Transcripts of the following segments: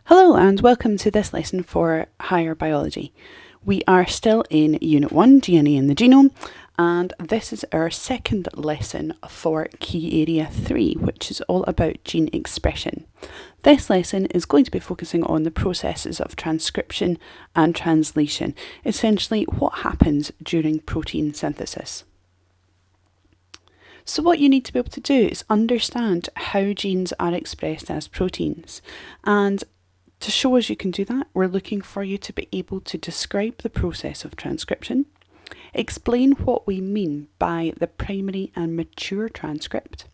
Hello and welcome to this lesson for Higher Biology. We are still in Unit 1, DNA in the Genome, and this is our second lesson for Key Area 3, which is all about gene expression. This lesson is going to be focusing on the processes of transcription and translation, essentially what happens during protein synthesis. So what you need to be able to do is understand how genes are expressed as proteins, and to show us you can do that, we're looking for you to be able to describe the process of transcription, explain what we mean by the primary and mature transcript,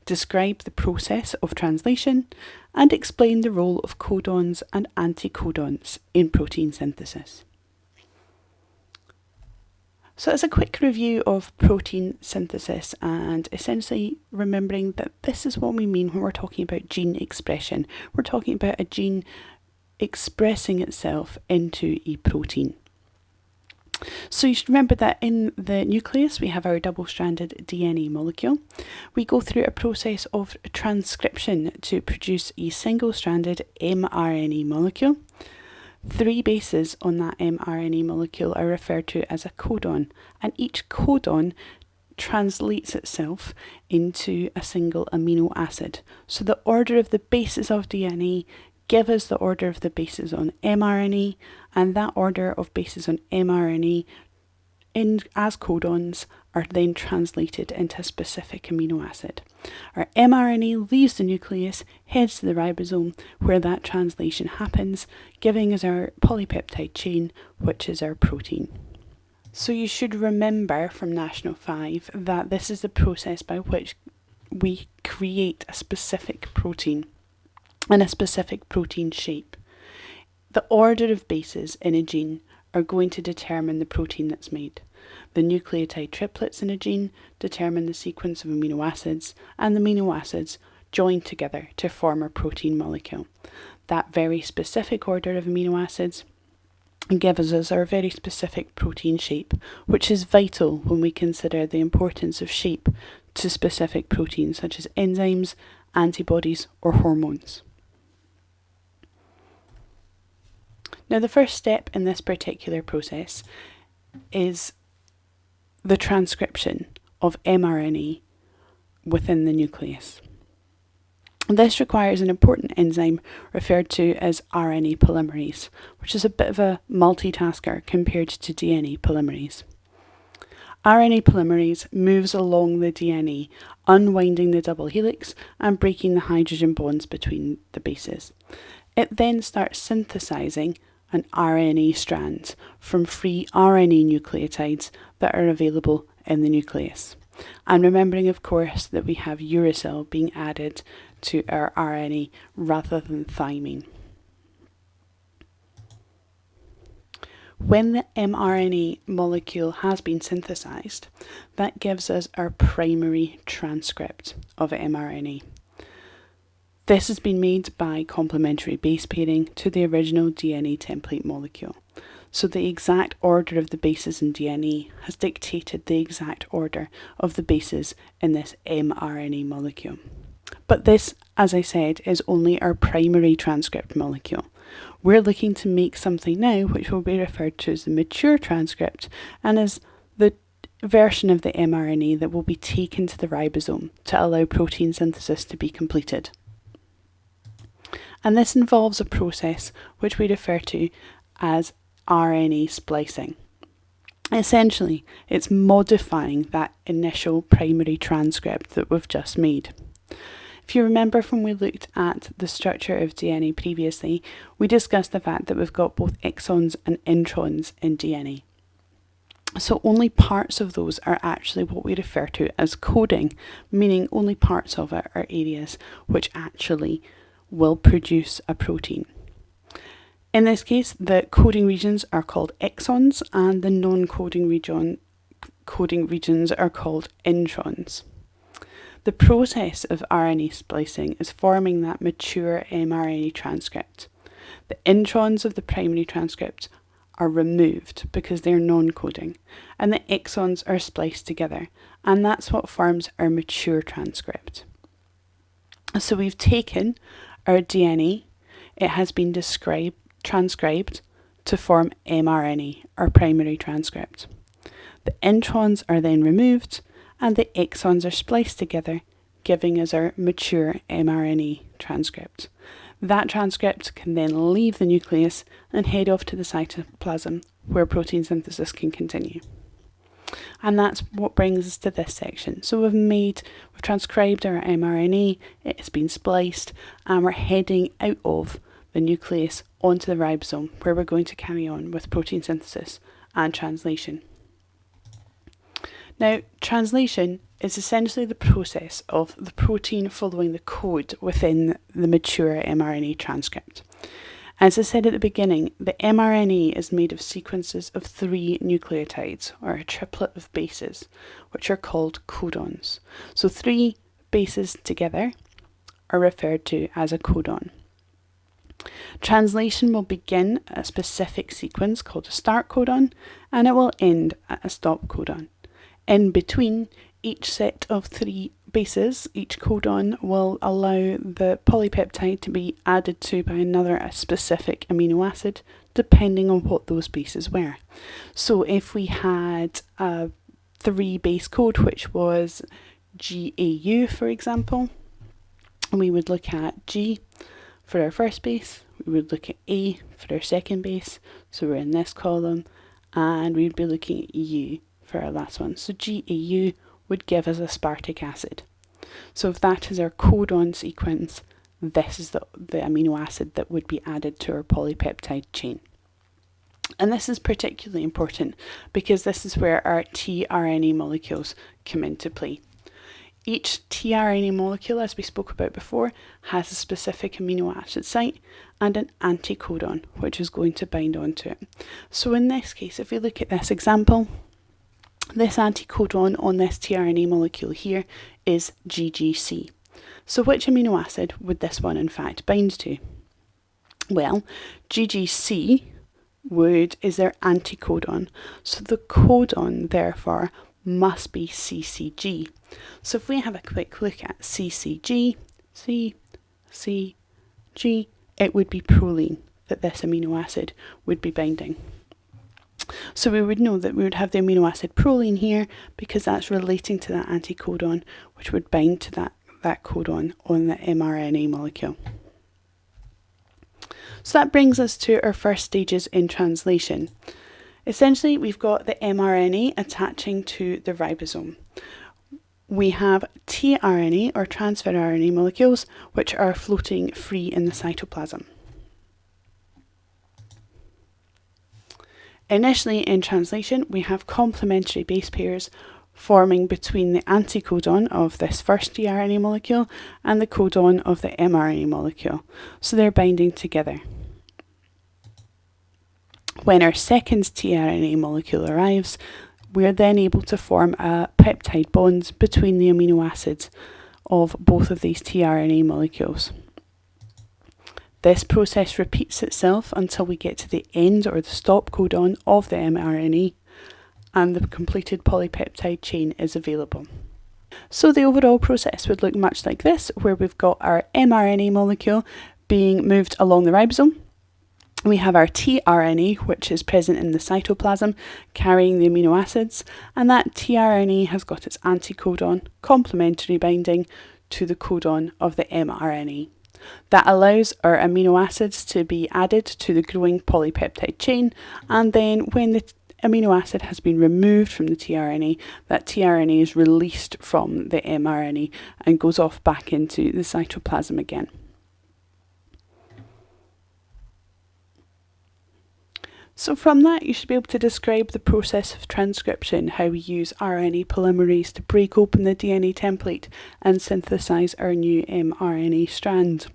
describe the process of translation, and explain the role of codons and anticodons in protein synthesis. So as a quick review of protein synthesis, and essentially remembering that this is what we mean when we're talking about gene expression. We're talking about a gene expressing itself into a protein. So you should remember that in the nucleus we have our double-stranded DNA molecule. We go through a process of transcription to produce a single-stranded mRNA molecule. 3 bases on that mRNA molecule are referred to as a codon, and each codon translates itself into a single amino acid. So the order of the bases of DNA give us the order of the bases on mRNA, and that order of bases on mRNA as codons are then translated into a specific amino acid. Our mRNA leaves the nucleus, heads to the ribosome, where that translation happens, giving us our polypeptide chain, which is our protein. So you should remember from National 5 that this is the process by which we create a specific protein and a specific protein shape. The order of bases in a gene are going to determine the protein that's made. The nucleotide triplets in a gene determine the sequence of amino acids, and the amino acids join together to form a protein molecule. That very specific order of amino acids gives us our very specific protein shape, which is vital when we consider the importance of shape to specific proteins such as enzymes, antibodies, or hormones. Now, the first step in this particular process is the transcription of mRNA within the nucleus. This requires an important enzyme referred to as RNA polymerase, which is a bit of a multitasker compared to DNA polymerase. RNA polymerase moves along the DNA, unwinding the double helix and breaking the hydrogen bonds between the bases. It then starts synthesizing an RNA strand from free RNA nucleotides that are available in the nucleus. And remembering, of course, that we have uracil being added to our RNA rather than thymine. When the mRNA molecule has been synthesized, that gives us our primary transcript of mRNA. This has been made by complementary base pairing to the original DNA template molecule. So the exact order of the bases in DNA has dictated the exact order of the bases in this mRNA molecule. But this, as I said, is only our primary transcript molecule. We're looking to make something now which will be referred to as the mature transcript, and is the version of the mRNA that will be taken to the ribosome to allow protein synthesis to be completed. And this involves a process which we refer to as RNA splicing. Essentially, it's modifying that initial primary transcript that we've just made. If you remember from when we looked at the structure of DNA previously, we discussed the fact that we've got both exons and introns in DNA. So only parts of those are actually what we refer to as coding, meaning only parts of it are areas which actually will produce a protein. In this case, the coding regions are called exons, and the non-coding coding regions are called introns. The process of RNA splicing is forming that mature mRNA transcript. The introns of the primary transcript are removed because they're non-coding, and the exons are spliced together, and that's what forms our mature transcript. So we've taken our DNA, it has been transcribed to form mRNA, or primary transcript. The introns are then removed and the exons are spliced together, giving us our mature mRNA transcript. That transcript can then leave the nucleus and head off to the cytoplasm, where protein synthesis can continue. And that's what brings us to this section. So we've transcribed our mRNA, it has been spliced, and we're heading out of the nucleus onto the ribosome, where we're going to carry on with protein synthesis and translation. Now, translation is essentially the process of the protein following the code within the mature mRNA transcript. As I said at the beginning, the mRNA is made of sequences of 3 nucleotides, or a triplet of bases, which are called codons. So 3 bases together are referred to as a codon. Translation will begin at a specific sequence called a start codon, and it will end at a stop codon. In between each set of 3 bases, each codon will allow the polypeptide to be added to by a specific amino acid, depending on what those bases were. So if we had a 3-base code, which was GAU, for example, we would look at G for our first base, we would look at A for our second base, so we're in this column, and we'd be looking at U for our last one. So GAU would give us aspartic acid. So if that is our codon sequence, this is the amino acid that would be added to our polypeptide chain. And this is particularly important because this is where our tRNA molecules come into play. Each tRNA molecule, as we spoke about before, has a specific amino acid site and an anticodon, which is going to bind onto it. So in this case, if we look at this example, this anticodon on this tRNA molecule here is GGC. So which amino acid would this one in fact bind to? Well, GGC is their anticodon, so the codon therefore must be CCG. So if we have a quick look at CCG, it would be proline that this amino acid would be binding. So we would know that we would have the amino acid proline here because that's relating to that anticodon, which would bind to that codon on the mRNA molecule. So that brings us to our first stages in translation. Essentially, we've got the mRNA attaching to the ribosome. We have tRNA, or transfer RNA molecules, which are floating free in the cytoplasm. Initially in translation, we have complementary base pairs forming between the anticodon of this first tRNA molecule and the codon of the mRNA molecule, so they're binding together. When our second tRNA molecule arrives, we're then able to form peptide bonds between the amino acids of both of these tRNA molecules. This process repeats itself until we get to the end or the stop codon of the mRNA and the completed polypeptide chain is available. So the overall process would look much like this, where we've got our mRNA molecule being moved along the ribosome. We have our tRNA, which is present in the cytoplasm, carrying the amino acids, and that tRNA has got its anticodon, complementary binding to the codon of the mRNA. That allows our amino acids to be added to the growing polypeptide chain, and then when the amino acid has been removed from the tRNA, that tRNA is released from the mRNA and goes off back into the cytoplasm again. So from that, you should be able to describe the process of transcription, how we use RNA polymerase to break open the DNA template and synthesize our new mRNA strand.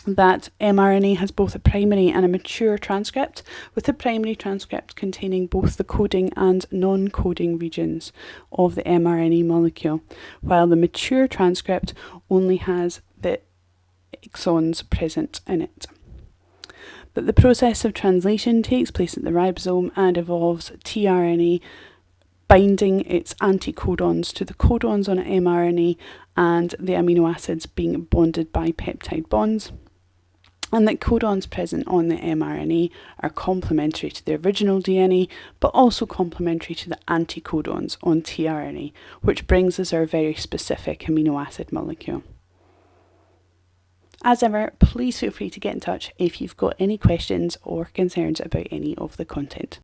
That mRNA has both a primary and a mature transcript, with the primary transcript containing both the coding and non-coding regions of the mRNA molecule, while the mature transcript only has the exons present in it. That the process of translation takes place at the ribosome and involves tRNA binding its anticodons to the codons on mRNA and the amino acids being bonded by peptide bonds. and that codons present on the mRNA are complementary to the original DNA, but also complementary to the anticodons on tRNA, which brings us our very specific amino acid molecule. As ever, please feel free to get in touch if you've got any questions or concerns about any of the content.